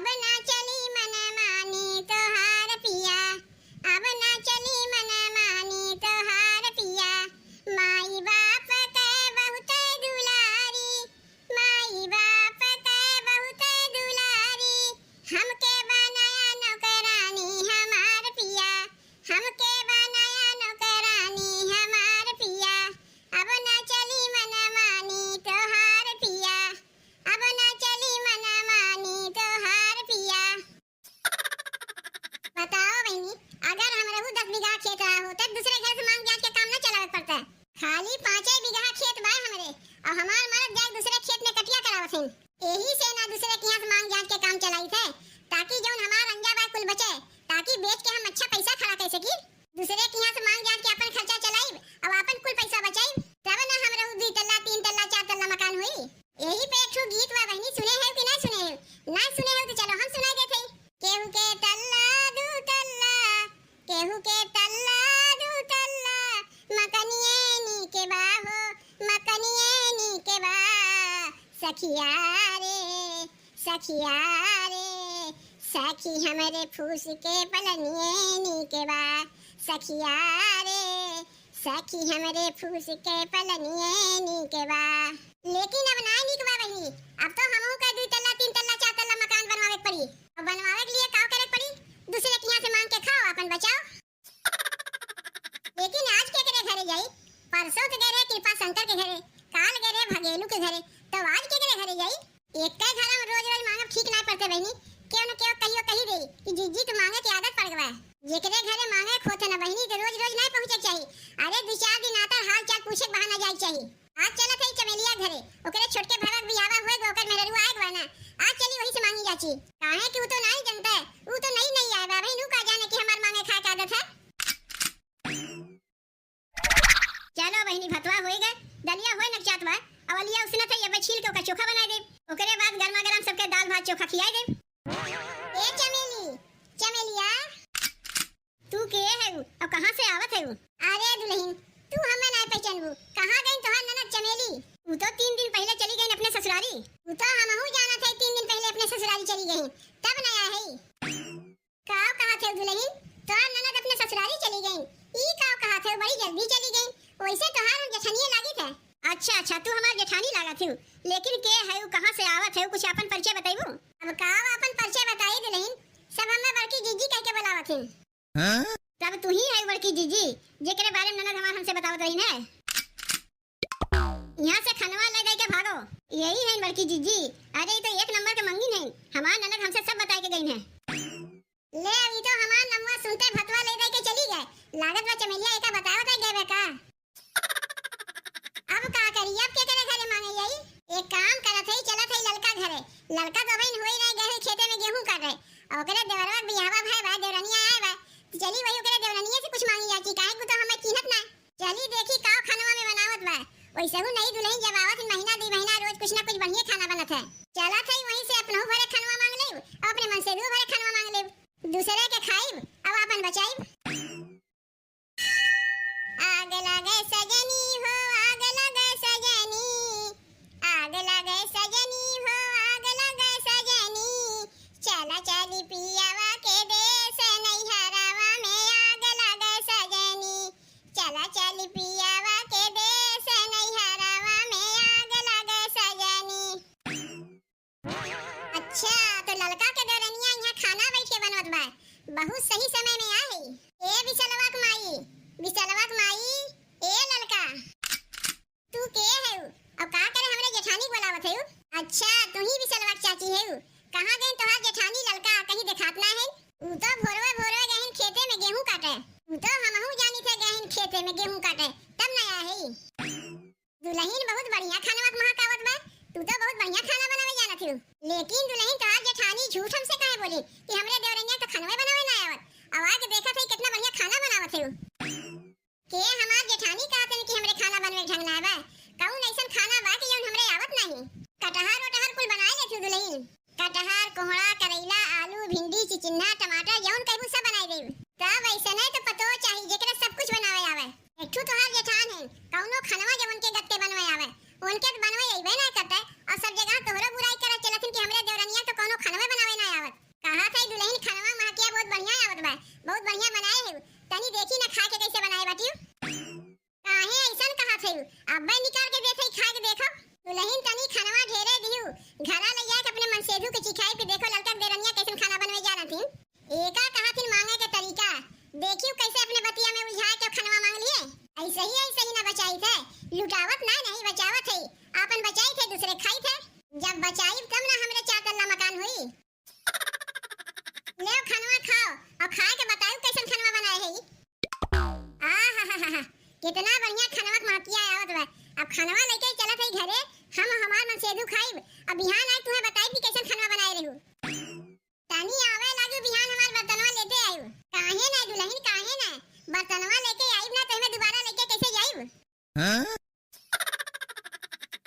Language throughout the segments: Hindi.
अब ना चली मन मानी तोहार पिया, अब ना चली मन मानी तोहार पिया। माई बाप के बहुत दुलारी, माई बाप के बहुत दुलारी, हमके बनाया नौकरानी हमार पिया, हमके बनाया नौकरानी हमार पिया। अब ना चली मन मानी तोहार पिया, अब ना चली मन मानी तोहार पिया। बताओ बहनी, अगर हमरहू 10 बीघा खेत रहा हो तब दूसरे घर से मांग जांच के काम न चलावे पड़ता है। खाली 5 बीघा खेत बा हमरे और हमार मर्द जाए दूसरे खेत में कटिया करावत हैं। यही से ना दूसरे के यहाँ से मांग जांच के काम चलाई थे ताकि जौन हमार अंजा बा कुल बचे, ताकि बेच के हम अच्छा पैसा खड़ा कर सकी। दूसरे के यहाँ से मांग जांच के अपन खर्चा चलाई और अपन कुल पैसा बचाई, तब ना हमरहू 2 तल्ला 3 तल्ला 4 तल्ला मकान हुई। यही पे एक ठो गीत बा बहनी, सुने है कि ना सुने है? ना सुने हो तो चलो हम सुना देते। केहू के तल्ला 2 तल्ला, केहू के तल्ला 2 तल्ला, मकनिए नी के बा हो, मकनिए नी के बा। सखिया रे, सखिया रे, सखी हमरे फूस के पलनिए नी के बा। सखिया रे, सखी हमरे फूस के पलनिए नी के बा। लेकिन अब ना नी के बा बहनी, अब तो हमहू का 2 तल्ला 3 तल्ला 4 तल्ला मकान बनवावे पड़ी। अब बनवावे के लिए का करे पड़ी? दूसरे के यहाँ से मांग के खाओ अपन बचाओ। लेकिन आज के करे घरे जाई? परसों तो गए रहे कृपा शंकर के घरे, काल गए रहे भगेलू के घरे, तो आज के करे घरे जाई? एक के घर में रोज रोज मांगब ठीक ना पड़ते बहनी। क्यों न क्यों कहियो कही दे कि जीजी तो मांगे की आदत पड़ गवा है। जेकरे घरे मांगे खोते ना बहनी तो रोज रोज नहीं पहुंचे चाहिए। अरे 2-4 दिन आता हाल चाल पूछे बहाना जाई चाहिए। आज चलत है चमेलिया घरे, ओकरे छोटके भरक बियावा होए गो, ओकर मेहररू आए गवा ना, आज चली वही से मांगी जाची। काहे कि वो तो नहीं जानता है, वो तो नहीं आए बा बहनू का जाने कि हमार मांगे खाए की आदत है। चलो बहनी भतवा होई गए, दलिया होए न चाट बा, अवलिया उसने थे ये छील के ओका चोखा बनाए दे, ओकरे बाद गरमा गरम सबके दाल भात चोखा खियाए दे। ए चमेली, चमेलिया तू के है वो और कहां से आवत है वो? अरे दुल्हन, तू हमें नहीं पहचानबू, कहां गई तोहार ननद चमेली? वो तो 3 दिन पहले चली गई अपने ससुरारी। वो तो हमहू जाना था 3 दिन पहले अपने ससुरारी चली गई, तब न आया है। काव कहां थे दुल्हन? तोहार ननद अपने ससुरारी चली गई। ई काव कहां थे? बड़ी जल्दी चली गई। वैसे तोहार हम जेठानी लागी थे। अच्छा अच्छा, तू हमार जेठानी लागत है, लेकिन के है वो, कहां से आवत है? कुछ अपन परिचय बताइबू। अब काव अपन परिचय बताई दुल्हन, सब हमें बड़की जीजी कह के बुलावत है। तब तू ही है बड़की जीजी जेकरे बारे में ननद हमार हमसे बतावत रही ने। यहाँ से खनवा ले गई के भागो, यही है बड़की जीजी। अरे तो 1 नंबर के मंगी नहीं, हमार ननद हमसे सब बता के गई है। ले अभी तो हमार नम्मा सुनते भतवा ले गई के चली गए, लागत में चमेलिया एका बतावत है गए का। अब का करी? अब के करे घरे मांगे यही? एक काम करत है, चलत है ललका घरे। ललका तो बहन होई नहीं गए खेते में गेहूं काट रहे, और ओकरे देवरवा बियाहवा भाई बा, देवरनिया आए बा, चली वही ओकरे देवरनिया से कुछ मांगी जाती। काहे को तो हमें कीनत ना। चली देखी काव खनवा में बनावत बा। वैसे हूं नहीं दुल्हन जब आवत महीना 2 महीना रोज कुछ ना कुछ बढ़िया खाना बनत है। चला था वहीं से अपना भरे खनवा मांग ले, अपने मन से दू भरे खनवा मांग ले, दूसरे के खाइब अब अपन बचाइब। आग लगे सजनी हो, आग लगे सजनी, आग लगे सजनी हो, आग लगे सजनी, चला चली पियावा के देश नैहरावा में आग लगे सजनी, चला चली पियावा के देश नैहरावा में आग लगे सजनी। अच्छा तो ललका के देवरनिया यहाँ खाना बैठ के बनवत बा, बहुत सही समय में आई। ए बिचलवा के माई, बिचलवा के माई, ए ललका तू के है? अब का करे हमरे जेठानी बुलावत है? अच्छा तू ही बिचलवा की चाची है? कहां गई तोहार जेठानी ललका, कहीं दिखात ना है? ऊ तो भोरवे भोरवे गहन खेते में गेहूं काटे, ऊ तो हमहू जानी थे गहन खेते में गेहूं काटे, तब ना आया है। दुल्हन बहुत बढ़िया खाना महकावत बा, तू तो बहुत बढ़िया खाना बनावे जानत है। लेकिन दुल्हन तोहार जेठानी झूठ हमसे काहे बोली कि हमरे देवरनिया तो खाना बनावे ना आवत? आवाज देखत है कितना बढ़िया खाना बनावत है। के हमार जेठानी कहत है कि हमरे खाना बनवे ढंग ना बा? कौन ऐसा खाना बा कि जौन हमरे आवत नहीं? कटहर वटहर कुल बनाए लेथु दुल्हन, कटहर कोहड़ा करेला आलू भिंडी चिचिन्ना टमाटर जौन कहबू सब बनाए देब। तब ऐसे नहीं तो पतो चाहिए जेकरा सब कुछ बनावे आवे। एकठू तोहार जेठान है, कौनो खनवा जवन के गत्ते बनवे आवे उनके बनवे अइबे ना करते, और सब जगह तोहरो बुराई करत चलत कि हमरे देवरनिया तो कोनो खनवे बनावे ना आवत। दुल्हन तनी खानवा ढेरे दिहु घरा ले जाके अपने मनसेधु के चिखाई पे देखो लड़का देरनिया कैसे खाना बनवे जा रही थी। एका कहा थी मांगे के तरीका देखियो कैसे अपने बतिया में उलझा के खानवा मांग लिए। ऐसे ही ना बचाई थे, लुटावत ना नहीं बचावत है, आपन बचाई थे दूसरे खाई थे। जब बचाई तब ना हमरे 4 तल्ला मकान हुई। ले खानवा खाओ और खा के बताओ कैसन खानवा बनाए है। आहा कितना बढ़िया खानवा माकिया आवत बा। अब खानवा लेके चलत है घरे, हम हमार मनसेधु खाइब। अब बिहान आज तुम्हें बताई कि कैसन खानवा बनाए रहू। तनी आवे लागू बिहान हमार बर्तनवा लेते आयु। काहे ना दुल्हन काहे ना बर्तनवा लेके आइब ना तो हमें दोबारा लेके कैसे जाइब। हां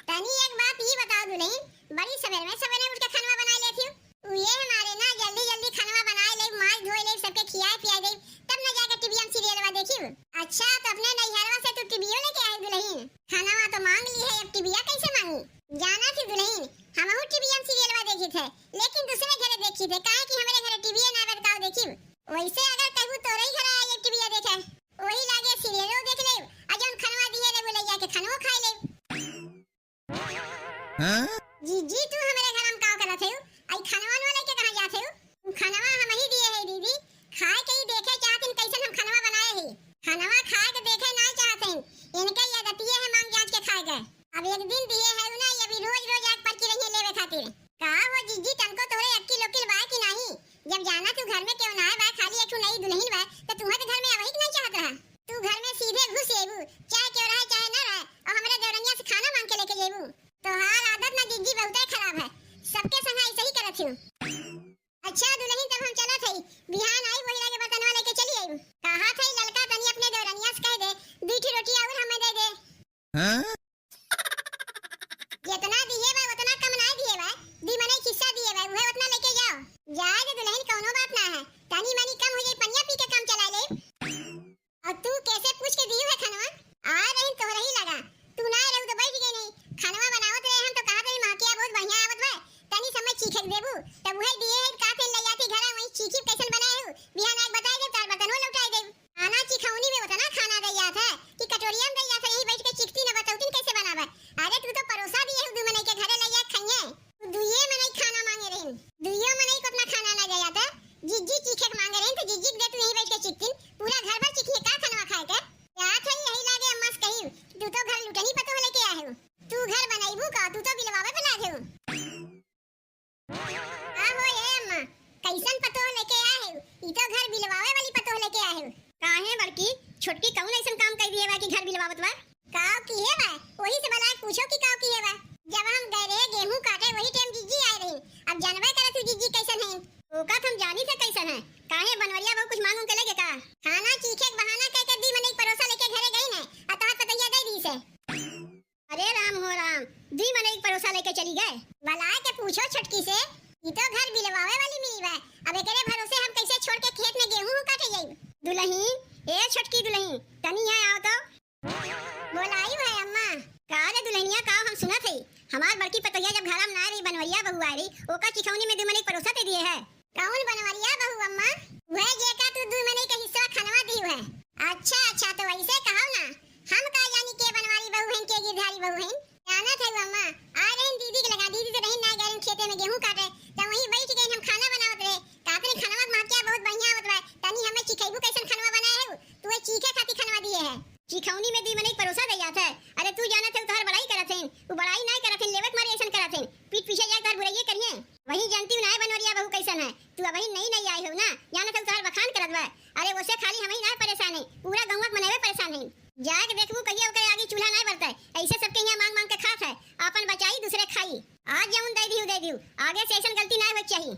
तनी एक बात ये बताओ दुल्हन, बड़ी सवेरे उठ के खानवा बनाए लेती हो। ये हमारे ना जल्दी खानवा बनाए ले, मांस धोए ले, सबके खियाए पियाए दे, तब ना जाके टीवी में सीरियलवा देखियो। अच्छा तो अपने नैहरवा से तू टीवीओ लेके आई दुल्हन। खानवा तो मांग ली है, अब टीवीया कैसे मांगी। जाना थी दुल्हन हमहु टीवी में सीरियलवा देखी थे, लेकिन दूसरे घरे देखी थे। काहे कि हमारे घरे टीवी ना बताओ देखी। वैसे अगर कहू तोरे ही घरे आई टीवीया देखे, वही लागे सीरियलो देख ले आ जौन खानवा दिए रे बोले जाके खानवा खाई ले। हां जी तू हमारे घर में का करत है? आई खानवा न लेके कहां जात है? खानवा हम ही दिए है दीदी, खाए के ही देखे चाहत कैसन हम खानवा बनाए है। खानवा खाए के देखे ना चाहत हैं, इनके ये गतिये है मांग जांच के खाए गए। अब एक दिन दिए है ना, ये भी रोज आग पर की रही लेवे खातिर। का वो जीजी तनको तोरे अक्की लोकिल बा कि नहीं? जब जाना तू घर में क्यों ना है बा, खाली एक नई दुल्हन बा तो तुम्हारे घर में आवही नहीं चाहत रहा। तू घर में सीधे घुस आइबू, चाहे क्यों रहे चाहे ना रहे, और हमरे देवरनिया से खाना मांग के लेके जाइबू। तोहार आदत ना जीजी बहुत खराब है, सबके संग ऐसे ही करत हूं। अच्छा दुल्हन तब हम चलत हई, बिहान आई वही लागे बर्तनवा लेके चली आइबू। कहा थे लड़का तनी अपने देवरनिया से कह दे 2 रोटी और हमें दे दे। हां जितना दिए बा उतना कम ना दिए बा, दी मने हिस्सा दिए बा उहे उतना लेके जाओ। जाए दे दुल्हन कोनो बात ना है, तनी मनी कम हो जाई पनिया पी के काम चला ले। और तू कैसे पूछ के दियो है खानवा? आ रही तो रही लगा, तू ना रहू तो बैठ गई नहीं। खानवा बनावत रहे हम तो कहा तेरी माकिया बहुत बढ़िया आवत बा, तनी समय चीखे देबू तब वही दिए है का फिर ले जाती घर वही चीखी कैसन बनाए हो। बिहान एक बताई दे, 4 बर्तनों लौटाई दे। खाना चिखौनी में उतना खाना दे जात है कि कटोरिया में दे जात है, यही बैठ के चिखती न बताउतिन कैसे बनावे। अरे तू तो परोसा दिए है, 2 मने के घरे ले जा खाइए। तू दुइये मने खाना मांगे रही, दुइयो मने को अपना खाना ना दे जाता। जिज्जी चीखे मांगे रही तो जिज्जी दे तू यही बैठ के चिखतिन, पूरा घर भर चिखिए का खाना खाए के। क्या थे यही लागे अम्मा से कही तू तो घर लुटनी पतो लेके आए हो। तू घर बनाईबू का, तू तो बिलवावे पे लागे हो। हां हो ये अम्मा कैसन पतो लेके आए हो? ई तो घर बिलवावे वाली पतो लेके आए हो। काहे बड़की छोटकी कौन ऐसन काम कर दिए बा कि घर बिलवावत बा? काव की है बा, वही से भला पूछो कि काव की है बा। जब हम गए रहे गेहूं काटे वही टाइम जीजी आए रही, अब जानबे करे तू जीजी कैसन है। ओका हम जानी से कैसन है, काहे बनवरिया बहु कुछ मांगू के लेके का खाना चीखे बहाना कह के दी मने परोसा लेके घरे गई ने अतः पतैया दे दी से। अरे राम हो राम, दी मने एक परोसा लेके चली गए। भला के पूछो छटकी से, ये तो घर बिलवावे वाली मिली बा, अब एकरे भरोसे हम कैसे छोड़ के खेत में गेहूं काटे जाइब। दुल्हन ए छटकी दुल्हन तनी यहां आओ तो। बोलाई है अम्मा। का रे दुल्हनिया का हम सुनत हई, हमार बड़की पतैया जब घर में ना रही बनवरिया बहू आ रही, ओका चिखौनी में 2 मने परोसा दे दिए है। कौन बनवरिया बहू अम्मा? वह जेका तू 2 मने का हिस्सा खानवा दी है। अच्छा तो ऐसे कहो ना, हम का जानी के बनवारी बहू हैं के गिरधारी बहू हैं। जाना था अम्मा आ रही दीदी के लगा, दीदी तो नहीं ना गए खेते में गेहूं काटे तो वहीं बैठ गए हम खाना बनावत रहे। कातरी खानवा माकिया बहुत बढ़िया आवत बा, तनी हमें चिखैबू कैसन खानवा बनाए हो। तू ए चीखे खाती खानवा दिए है, चिखौनी में 2 मने परोसा दे जात है। अरे तू जाना थे तोहर बड़ाई करत हैं, वो बड़ाई नहीं करत हैं, लेवत मारे ऐसन करत हैं, पीठ पीछे जाके तोहर बुराई करिए। वही जानती ना बनवरिया बहू कैसन है, तू अबही नहीं आई हो ना, जाना थे तोहर बखान करत बा। अरे ओसे खाली हम ही ना परेशान है, पूरा गंवक मनेवे परेशान है। जाके देखबू कहिए ओकरे आगे चूल्हा नहीं बरता है, ऐसे सबके यहाँ मांग मांग के खात है, अपन बचाई दूसरे खाई। आज जौन दे दियो आगे से ऐसन गलती नहीं होनी चाहिए।